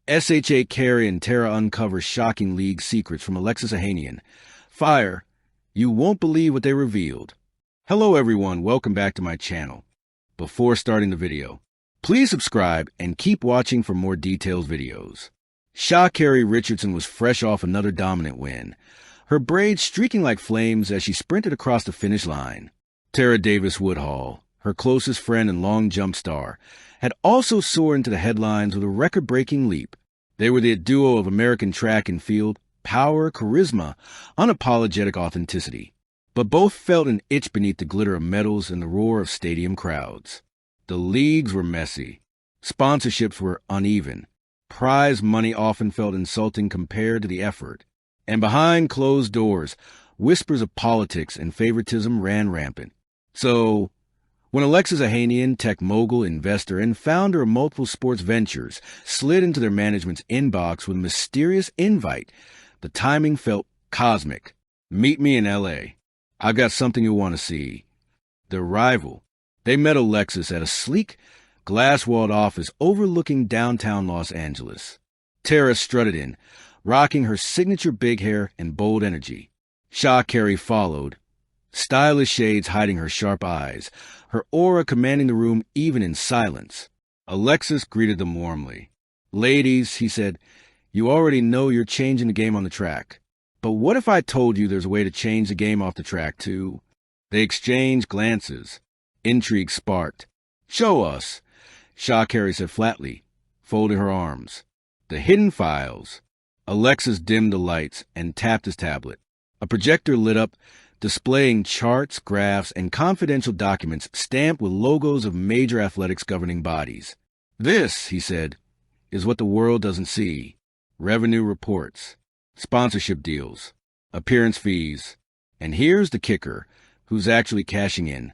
SHA Carri and Tara uncover shocking league secrets from Alexis Ohanian. Fire, you won't believe what they revealed. Hello everyone, welcome back to my channel. Before starting the video, please subscribe and keep watching for more detailed videos. SHA Carri Richardson was fresh off another dominant win, her braids streaking like flames as she sprinted across the finish line. Tara Davis-Woodhall, her closest friend and long jump star, had also soared into the headlines with a record-breaking leap. They were the duo of American track and field, power, charisma, unapologetic authenticity. But both felt an itch beneath the glitter of medals and the roar of stadium crowds. The leagues were messy. Sponsorships were uneven. Prize money often felt insulting compared to the effort. And behind closed doors, whispers of politics and favoritism ran rampant. So, when Alexis Ohanian, tech mogul, investor, and founder of multiple sports ventures, slid into their management's inbox with a mysterious invite, the timing felt cosmic. Meet me in L.A. I've got something you'll want to see. Their rival. They met Alexis at a sleek, glass-walled office overlooking downtown Los Angeles. Tara strutted in, rocking her signature big hair and bold energy. SHA Carri followed, stylish shades hiding her sharp eyes, her aura commanding the room even in silence. Alexis greeted them warmly. "Ladies," he said, "you already know you're changing the game on the track. But what if I told you there's a way to change the game off the track, too?" They exchanged glances. Intrigue sparked. "Show us," SHA Carri said flatly, folding her arms. "The hidden files." Alexis dimmed the lights and tapped his tablet. A projector lit up, displaying charts, graphs, and confidential documents stamped with logos of major athletics governing bodies. "This," he said, "is what the world doesn't see. Revenue reports, sponsorship deals, appearance fees. And here's the kicker, who's actually cashing in.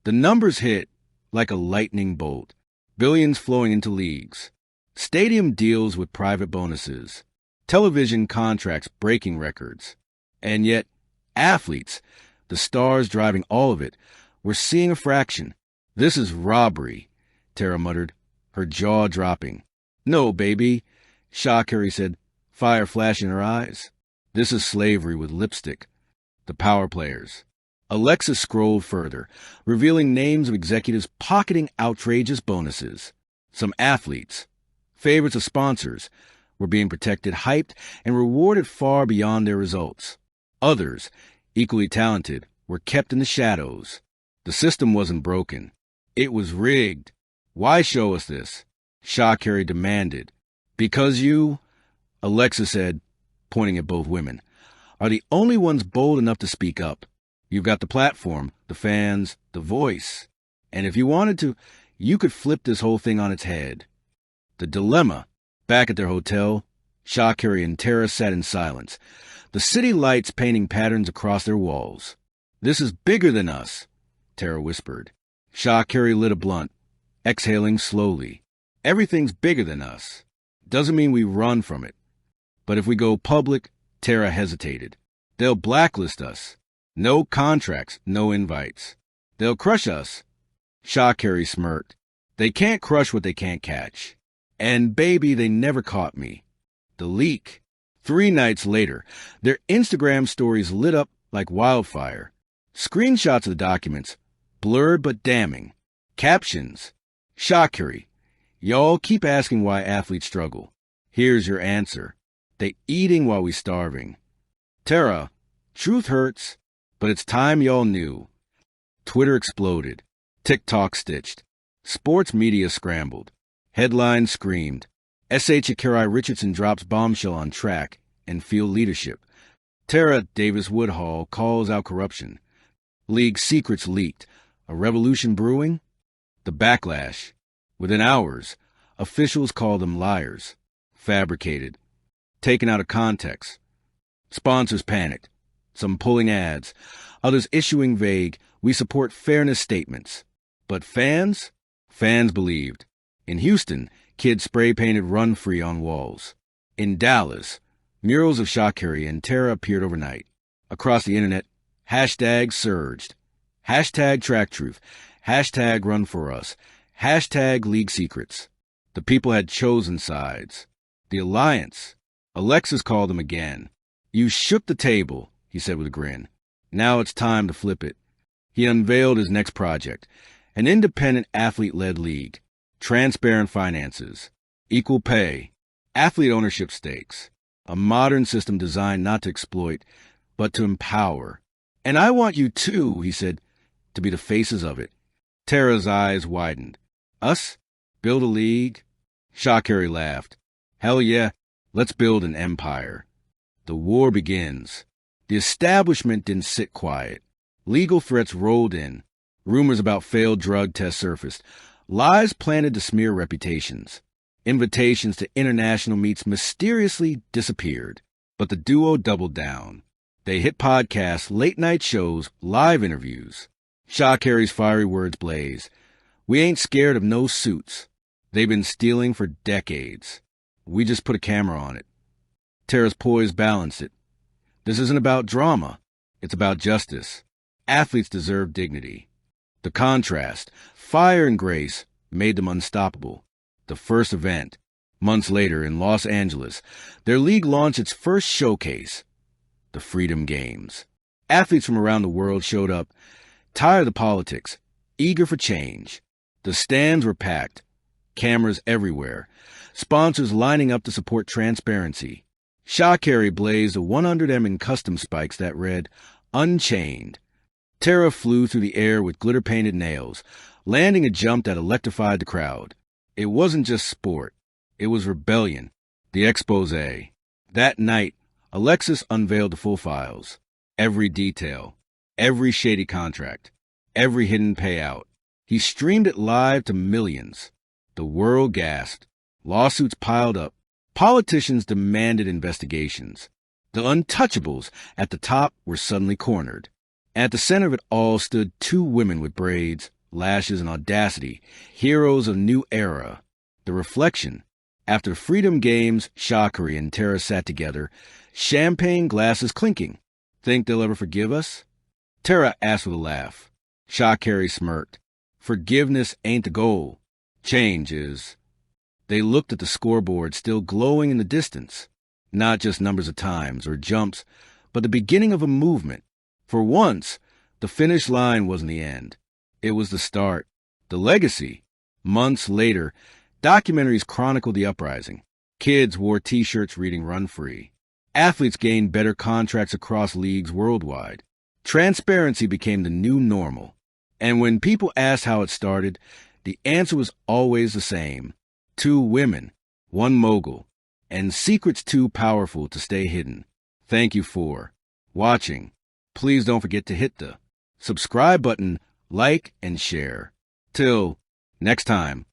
The numbers hit like a lightning bolt, billions flowing into leagues, stadium deals with private bonuses, television contracts breaking records. And yet, athletes, the stars driving all of it, were seeing a fraction. "This is robbery," Tara muttered, her jaw dropping. "No, baby," SHA Carri said, fire flashing in her eyes. "This is slavery with lipstick. The power players." Alexis scrolled further, revealing names of executives pocketing outrageous bonuses. Some athletes, favorites of sponsors, were being protected, hyped, and rewarded far beyond their results. Others, equally talented, were kept in the shadows. The system wasn't broken. It was rigged. "Why show us this?" SHA Carri demanded. "Because you," Alexis said, pointing at both women, "are the only ones bold enough to speak up. You've got the platform, the fans, the voice. And if you wanted to, you could flip this whole thing on its head." The dilemma. Back at their hotel, SHA Carri and Tara sat in silence, the city lights painting patterns across their walls. "This is bigger than us," Tara whispered. SHA Carri lit a blunt, exhaling slowly. "Everything's bigger than us. Doesn't mean we run from it. But if we go public," Tara hesitated, "they'll blacklist us. No contracts, no invites. They'll crush us." SHA Carri smirked. "They can't crush what they can't catch. And baby, they never caught me." The leak. 3 nights later, their Instagram stories lit up like wildfire. Screenshots of the documents, blurred but damning. Captions. "SHA Carri, y'all keep asking why athletes struggle. Here's your answer. They eating while we starving." Tara, "Truth hurts, but it's time y'all knew." Twitter exploded. TikTok stitched. Sports media scrambled. Headlines screamed. SHA Carri Richardson drops bombshell on track and field leadership. Tara Davis-Woodhall calls out corruption. League secrets leaked. A revolution brewing? The backlash. Within hours, officials called them liars. Fabricated. Taken out of context. Sponsors panicked. Some pulling ads. Others issuing vague, "We support fairness" statements. But fans? Fans believed. In Houston, kids spray-painted "Run Free" on walls. In Dallas, murals of SHA Carri and Tara appeared overnight. Across the internet, hashtags surged. Hashtag Track Truth. Hashtag Run For Us. Hashtag League Secrets. The people had chosen sides. The Alliance. Alexis called them again. You shook the table, he said with a grin. Now it's time to flip it. He unveiled his next project, an independent athlete-led league, transparent finances, equal pay, athlete ownership stakes, a modern system designed not to exploit, but to empower. And I want you too, he said, to be the faces of it. Tara's eyes widened. Us? Build a league? SHA Carri laughed. Hell yeah, let's build an empire. The war begins. The establishment didn't sit quiet. Legal threats rolled in. Rumors about failed drug tests surfaced. Lies planted to smear reputations. Invitations to international meets mysteriously disappeared. But the duo doubled down. They hit podcasts, late-night shows, live interviews. SHA Carri's fiery words blaze. We ain't scared of no suits. They've been stealing for decades. We just put a camera on it. Tara's poise balanced it. This isn't about drama. It's about justice. Athletes deserve dignity. The contrast, fire and grace, made them unstoppable. The first event, months later in Los Angeles, their league launched its first showcase, the Freedom Games. Athletes from around the world showed up, tired of politics, eager for change. The stands were packed, cameras everywhere, sponsors lining up to support transparency. SHA Carri blazed a 100M in custom spikes that read, Unchained. Tara flew through the air with glitter-painted nails, landing a jump that electrified the crowd. It wasn't just sport. It was rebellion, the expose. That night, Alexis unveiled the full files. Every detail, every shady contract, every hidden payout. He streamed it live to millions. The world gasped. Lawsuits piled up. Politicians demanded investigations. The untouchables at the top were suddenly cornered. At the center of it all stood two women with braids, lashes, and audacity, heroes of a new era. The reflection. After Freedom Games, SHA Carri and Tara sat together, champagne glasses clinking. Think they'll ever forgive us? Tara asked with a laugh. SHA Carri smirked. Forgiveness ain't the goal. Change is. They looked at the scoreboard still glowing in the distance. Not just numbers of times or jumps, but the beginning of a movement. For once, the finish line wasn't the end. It was the start, the legacy. Months later, documentaries chronicled the uprising. Kids wore T-shirts reading Run Free. Athletes gained better contracts across leagues worldwide. Transparency became the new normal. And when people asked how it started, the answer was always the same. Two women, one mogul, and secrets too powerful to stay hidden. Thank you for watching. Please don't forget to hit the subscribe button, like, and share. Till next time.